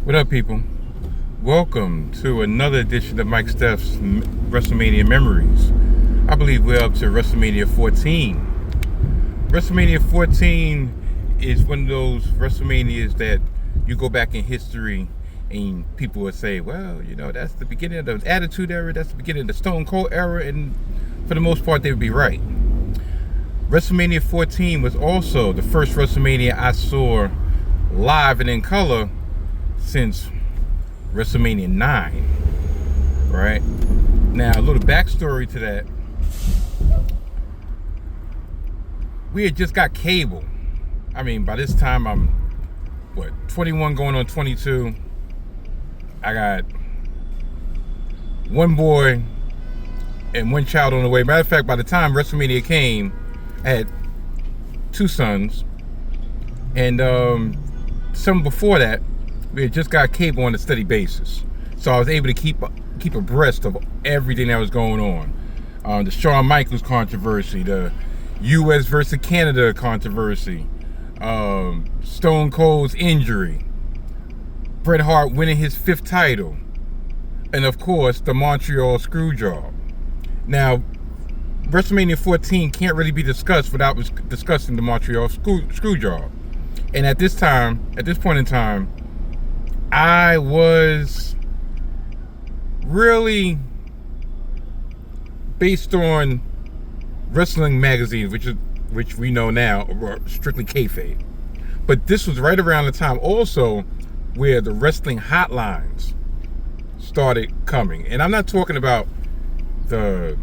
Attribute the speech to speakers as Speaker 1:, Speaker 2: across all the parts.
Speaker 1: What up, people? Welcome to another edition of Mike Steph's Wrestlemania Memories. I believe we're up to Wrestlemania 14. Wrestlemania 14 is one of those WrestleManias that you go back in history and people would say, well, you know, that's the beginning of the Attitude Era, that's the beginning of the Stone Cold Era, and for the most part, they would be right. WrestleMania 14 was also the first WrestleMania I saw live and in color since WrestleMania 9, right? Now, a little backstory to that. We had just got cable. I mean, by this time, I'm, 21 going on 22. I got one boy and one child on the way. Matter of fact, by the time WrestleMania came, I had two sons. And some before that, we had just got cable on a steady basis. So I was able to keep abreast of everything that was going on. The Shawn Michaels controversy, the US versus Canada controversy, Stone Cold's injury, Bret Hart winning his 5th title, and of course, the Montreal Screwjob. Now, WrestleMania 14 can't really be discussed without discussing the Montreal Screwjob. And at this point in time, I was really based on wrestling magazines, which we know now are strictly kayfabe. But this was right around the time also where the wrestling hotlines started coming. And I'm not talking about the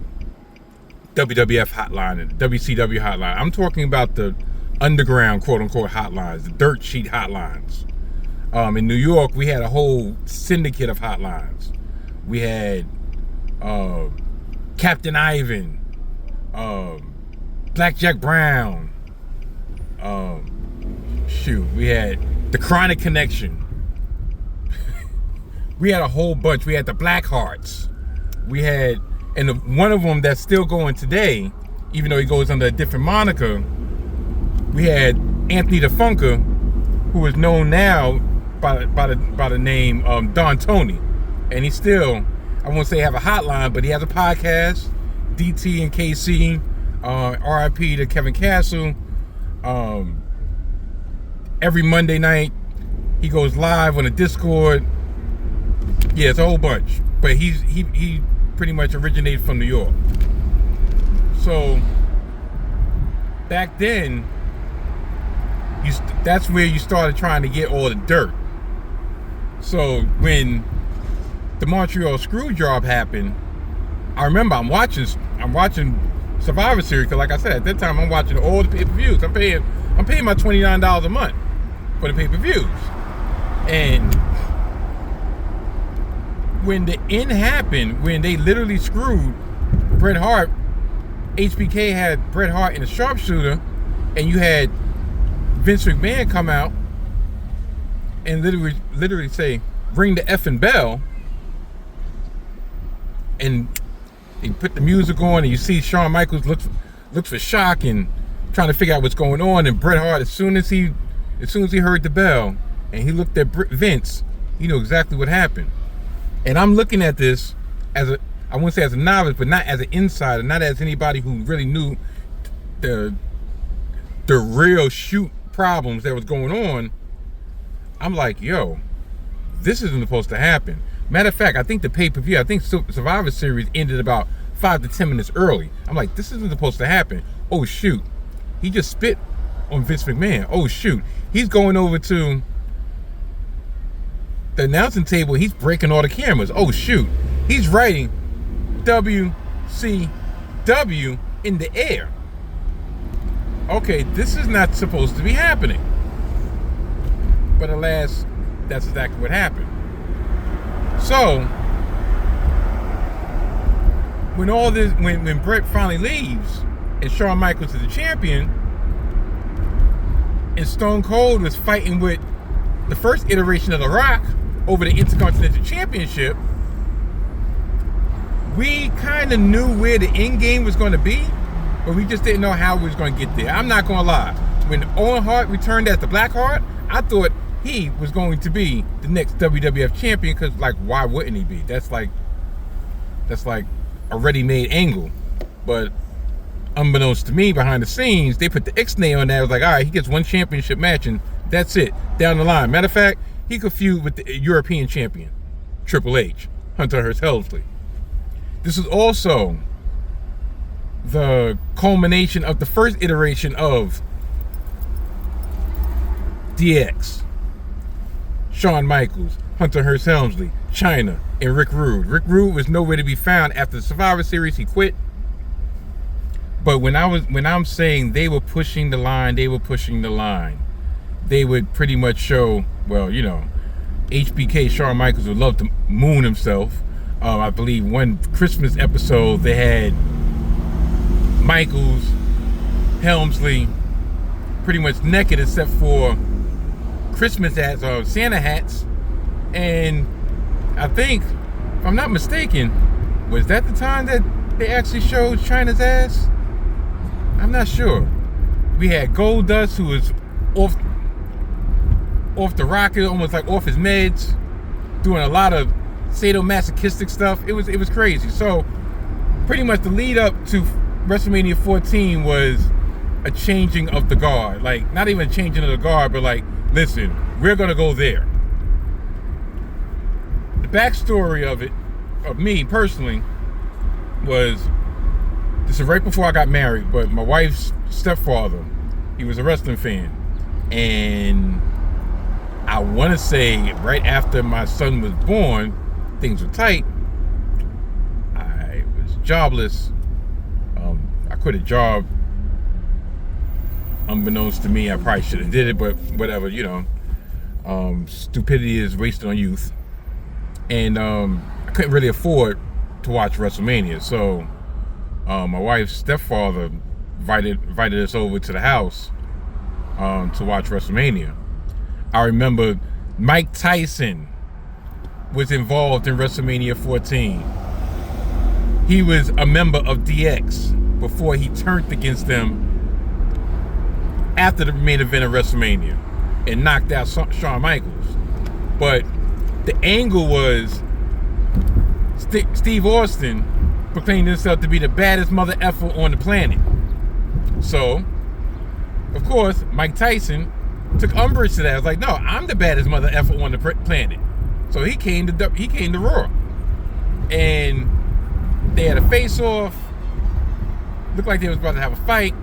Speaker 1: WWF hotline and the WCW hotline. I'm talking about the underground, quote-unquote, hotlines, the dirt sheet hotlines. In New York, we had a whole syndicate of hotlines. We had Captain Ivan, Blackjack Brown, we had the Chronic Connection. We had a whole bunch. We had the Black Hearts. We had, and one of them that's still going today, even though he goes under a different moniker, we had Anthony the Funker, who is known now by the name Don Tony, and he still, I won't say have a hotline, but he has a podcast, DT and KC, RIP to Kevin Castle. Every Monday night he goes live on the Discord. Yeah, it's a whole bunch, but he pretty much originated from New York. So back then, that's where you started trying to get all the dirt. So when the Montreal Screwjob happened, I remember I'm watching Survivor Series, because like I said, at that time I'm watching all the pay-per-views. I'm paying my $29 a month for the pay-per-views. And when the end happened, when they literally screwed Bret Hart, HBK had Bret Hart in a sharpshooter, and you had Vince McMahon come out and literally say, ring the effing bell, and he put the music on, and you see Shawn Michaels look for shock and trying to figure out what's going on, and Bret Hart, as soon as he heard the bell and he looked at Vince, he knew exactly what happened. And I'm looking at this as I wouldn't say as a novice, but not as an insider, not as anybody who really knew the real shoot problems that was going on. I'm like, yo, this isn't supposed to happen. Matter of fact, I think the pay-per-view, I think Survivor Series ended about 5 to 10 minutes early. I'm like, this isn't supposed to happen. Oh shoot, he just spit on Vince McMahon. Oh shoot, he's going over to the announcing table, he's breaking all the cameras. Oh shoot, he's writing WCW in the air. Okay, this is not supposed to be happening. But alas, that's exactly what happened. So when Bret finally leaves and Shawn Michaels is the champion, and Stone Cold was fighting with the first iteration of The Rock over the Intercontinental Championship, we kind of knew where the end game was going to be, but we just didn't know how we was going to get there. I'm not going to lie. When Owen Hart returned as the Black Heart, I thought he was going to be the next WWF champion, because like, why wouldn't he be? That's like a ready-made angle. But unbeknownst to me, behind the scenes, they put the Ixnay on that. It was like, all right, he gets one championship match and that's it. Down the line. Matter of fact, he could feud with the European champion, Triple H, Hunter Hearst Helmsley. This is also the culmination of the first iteration of DX. Shawn Michaels, Hunter Hearst Helmsley, Chyna, and Rick Rude. Rick Rude was nowhere to be found after the Survivor Series. He quit. But when I'm saying they were pushing the line, they would pretty much show, well, you know, HBK, Shawn Michaels, would love to moon himself. I believe one Christmas episode they had Michaels, Helmsley, pretty much naked except for Christmas hats or Santa hats. And I think, if I'm not mistaken, was that the time that they actually showed Chyna's ass? I'm not sure. We had Goldust, who was off the rocket, almost like off his meds, doing a lot of sadomasochistic stuff. It was crazy. So pretty much the lead up to WrestleMania 14 was a changing of the guard. Like, not even a changing of the guard, but like, listen, we're gonna go there. The backstory of it, of me personally, was, this is right before I got married, but my wife's stepfather, he was a wrestling fan. And I want to say right after my son was born, things were tight. I was jobless. I quit a job. Unbeknownst to me, I probably should have did it, but whatever, you know. Stupidity is wasted on youth. And I couldn't really afford to watch WrestleMania. So my wife's stepfather invited us over to the house to watch WrestleMania. I remember Mike Tyson was involved in WrestleMania 14. He was a member of DX before he turned against them after the main event of WrestleMania and knocked out Shawn Michaels. But the angle was Steve Austin proclaimed himself to be the baddest mother effer on the planet. So, of course, Mike Tyson took umbrage to that. I was like, no, I'm the baddest mother effer on the planet. So he came to Raw, and they had a face-off. Looked like they was about to have a fight.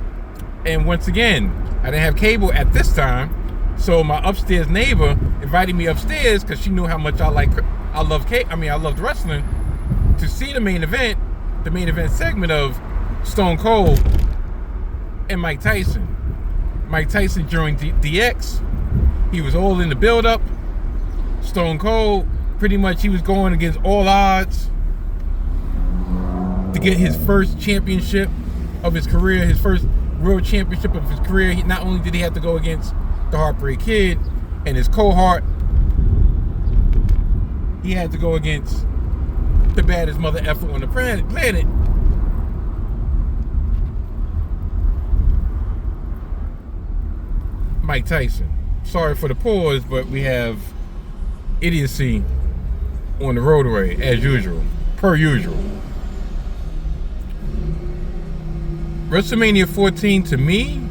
Speaker 1: And once again, I didn't have cable at this time, so my upstairs neighbor invited me upstairs because she knew how much I loved wrestling, to see the main event segment of Stone Cold and Mike Tyson. Mike Tyson during DX, he was all in the build-up. Stone Cold, pretty much he was going against all odds to get his first championship of his career, his first world championship of his career. Not only did he have to go against the Heartbreak Kid and his cohort, he had to go against the baddest mother effer on the planet. Mike Tyson. Sorry for the pause, but we have idiocy on the roadway as usual, per usual. WrestleMania 14 to me,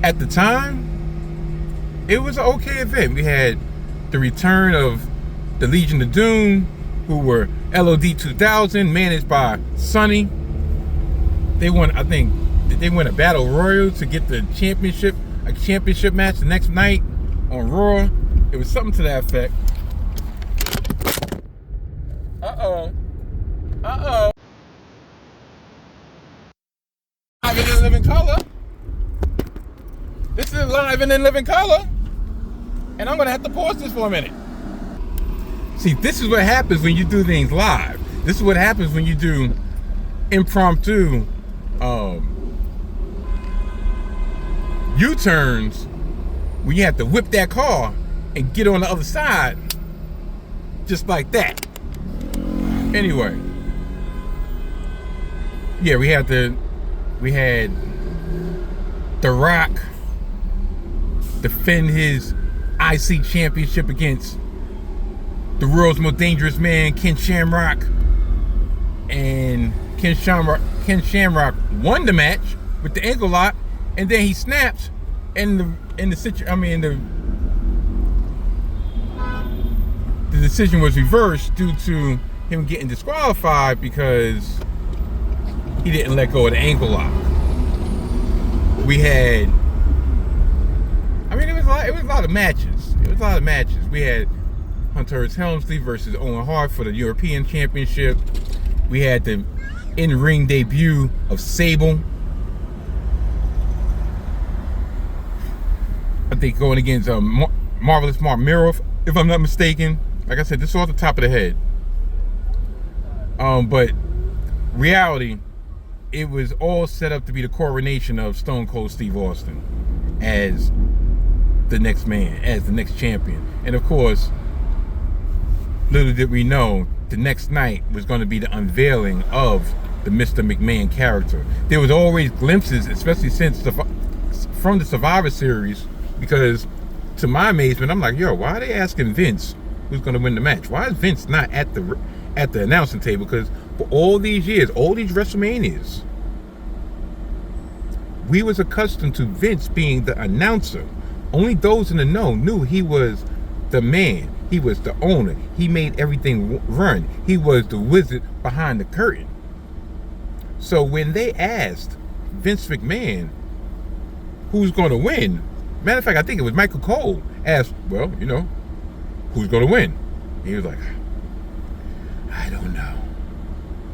Speaker 1: at the time, it was an okay event. We had the return of the Legion of Doom, who were LOD 2000, managed by Sonny. They won, I think, they won a battle royal to get the championship, a championship match the next night on Raw. It was something to that effect. Uh-oh. Live and in living color. This is live and in living color. And I'm gonna have to pause this for a minute. See, this is what happens when you do things live. This is what happens when you do impromptu U-turns, when you have to whip that car and get on the other side just like that. Anyway, yeah, we had The Rock defend his IC championship against the world's most dangerous man, Ken Shamrock. And Ken Shamrock won the match with the ankle lock, and then he snaps, and the decision was reversed due to him getting disqualified because he didn't let go of the ankle lock. We had, it was a lot of matches. We had Hunter S. Helmsley versus Owen Hart for the European Championship. We had the in-ring debut of Sable. I think going against Marvelous Mark Miro, if I'm not mistaken. Like I said, this is off the top of the head. But reality, it was all set up to be the coronation of Stone Cold Steve Austin as the next man, as the next champion. And of course, little did we know, the next night was going to be the unveiling of the Mr. McMahon character. There was always glimpses, especially from the Survivor Series, because to my amazement, I'm like, yo, why are they asking Vince who's going to win the match? Why is Vince not at the announcing table? Because for all these years, all these WrestleManias, we was accustomed to Vince being the announcer. Only those in the know knew he was the man. He was the owner. He made everything run. He was the wizard behind the curtain. So when they asked Vince McMahon who's going to win, matter of fact, I think it was Michael Cole asked, well, who's going to win? He was like, I don't know.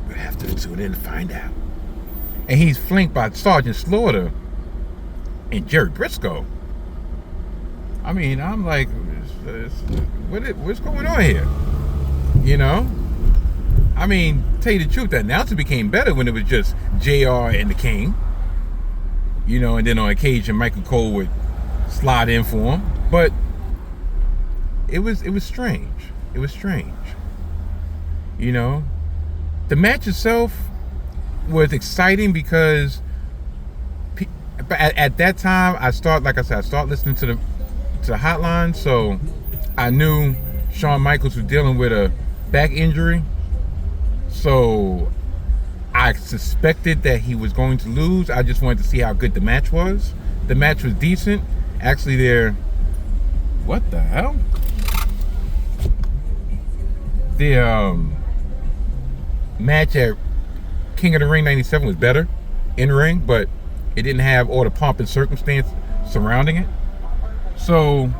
Speaker 1: We'll have to tune in to find out. And he's flanked by Sergeant Slaughter and Jerry Briscoe. I'm like, what's going on here? Tell you the truth, the announcer became better when it was just JR and the King. And then on occasion, Michael Cole would slide in for him. But it was strange. It was strange. The match itself was exciting because at that time I started listening to the hotline, so I knew Shawn Michaels was dealing with a back injury, so I suspected that he was going to lose. I just wanted to see how good the match was. The match was decent. Actually, what the hell? The match at King of the Ring 97 was better in ring, but it didn't have all the pomp and circumstance surrounding it. So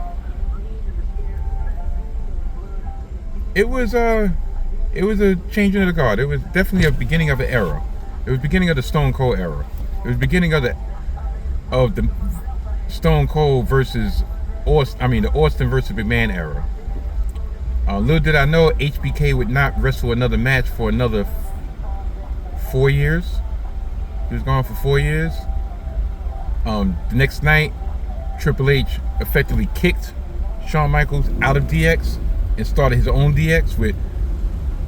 Speaker 1: it was a changing of the guard. It was definitely a beginning of an era. It was beginning of the Stone Cold era. It was beginning of the Stone Cold versus the Austin versus McMahon era. Little did I know, HBK would not wrestle another match for another 4 years. He was gone for 4 years. The next night, Triple H effectively kicked Shawn Michaels out of DX and started his own DX with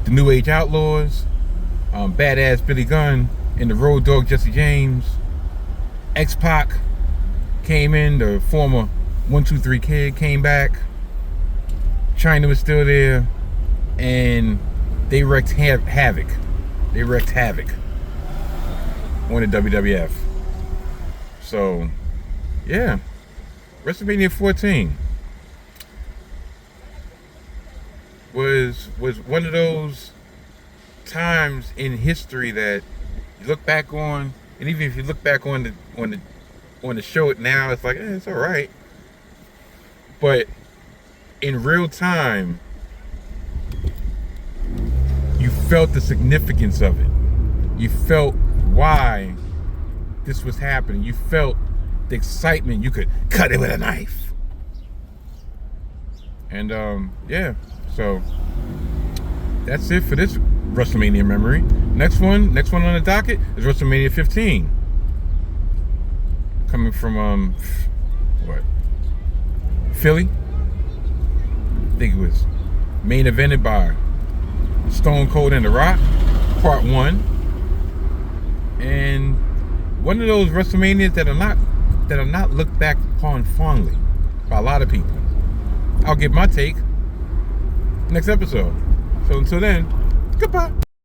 Speaker 1: the New Age Outlaws, Badass Billy Gunn, and the Road Dogg Jesse James. X-Pac came in, the former 1-2-3 Kid came back. China was still there, and they wreaked havoc. They wreaked havoc on the WWF. So, yeah, WrestleMania 14 was one of those times in history that you look back on, and even if you look back on the show now, it's like, it's all right. But in real time, you felt the significance of it. You felt why this was happening. You felt the excitement. You could cut it with a knife. And yeah, so that's it for this WrestleMania memory. Next one on the docket is WrestleMania 15. Coming from Philly. I think it was main evented by Stone Cold and The Rock, Part 1. And one of those WrestleManias that are not looked back upon fondly. by a lot of people. I'll give my take next episode. So until then, goodbye.